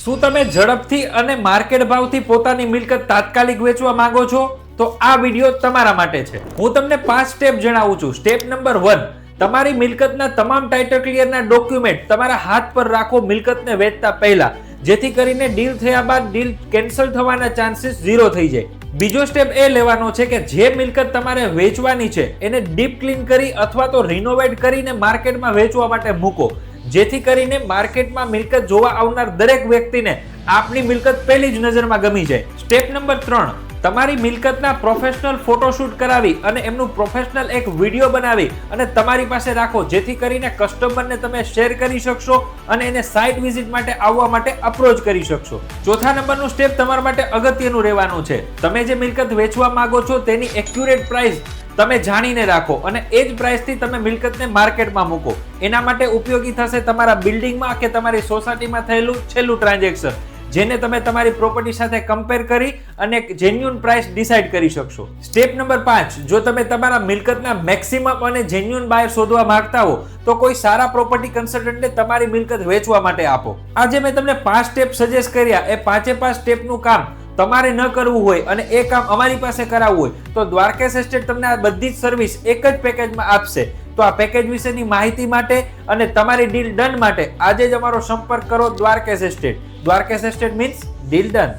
શું તમે ઝડપથી અને માર્કેટ ભાવથી પોતાની મિલકત તાત્કાલિક વેચવા માંગો છો? તો આ વિડીયો તમારા માટે છે. હું તમને 5 સ્ટેપ જણાવું છું. સ્ટેપ નંબર 1, તમારી મિલકતના તમામ ટાઇટલ ક્લિયરના ડોક્યુમેન્ટ તમારા હાથ પર રાખો મિલકતને વેચતા પહેલા, જેથી કરીને ડીલ થયા બાદ ડીલ કેન્સલ થવાના ચાન્સીસ 0 થઈ જાય. બીજો સ્ટેપ એ લેવાનો છે કે જે મિલકત તમારે વેચવાની છે એને ડીપ ક્લીન કરી અથવા તો રિનોવેટ કરીને માર્કેટમાં વેચવા માટે મૂકો, જેથી કરીને માર્કેટમાં મિલકત જોવા આવનાર દરેક વ્યક્તિને આપની મિલકત પહેલી જ નજરમાં ગમી જાય. સ્ટેપ નંબર 3, તમારી મિલકતના પ્રોફેશનલ ફોટોશૂટ કરાવી અને એમનું પ્રોફેશનલ એક વિડીયો બનાવી અને તમારી પાસે રાખો, જેથી કરીને કસ્ટમરને તમે શેર કરી શકશો અને એને સાઇટ વિઝિટ માટે આવવા માટે અપ્રોચ કરી શકશો. ચોથા નંબરનું સ્ટેપ તમારા માટે અગત્યનું રહેવાનું છે. તમે જે મિલકત વેચવા માંગો છો તેની એક્યુરેટ પ્રાઇસ તમે જાણીને રાખો અને એ જ પ્રાઇસથી તમે મિલકતને માર્કેટમાં મૂકો. એના માટે ઉપયોગી થશે તમારા બિલ્ડિંગમાં કે તમારી સોસાયટીમાં થયેલું છેલ્લું ટ્રાન્ઝેક્શન, જેને તમે તમારી પ્રોપર્ટી સાથે કમ્પેર કરી અને એક જેન્યુઅન પ્રાઇસ ડિસાઇડ કરી શકશો. સ્ટેપ નંબર 5, જો તમે તમારા મિલકતના મેક્સિમમ અને જેન્યુઅન બાયર શોધવા માંગતા હો તો કોઈ સારા પ્રોપર્ટી કન્સલ્ટન્ટને તમારી મિલકત વેચવા માટે આપો. આજે મેં તમને 5 સ્ટેપ સજેસ્ટ કર્યા, એ 5 સ્ટેપનું કામ તમારે ન કરવું હોય અને એ કામ અમારી પાસે કરાવવું હોય તો દ્વારકેશ એસ્ટેટ તમને આ બધી જ સર્વિસ એક જ પેકેજમાં આપશે. તો આ પેકેજ વિશેની માહિતી માટે અને તમારી ડીલ ડન માટે આજે જ અમારો સંપર્ક કરો Dwarkesh estate. Dwarkesh estate means deal done.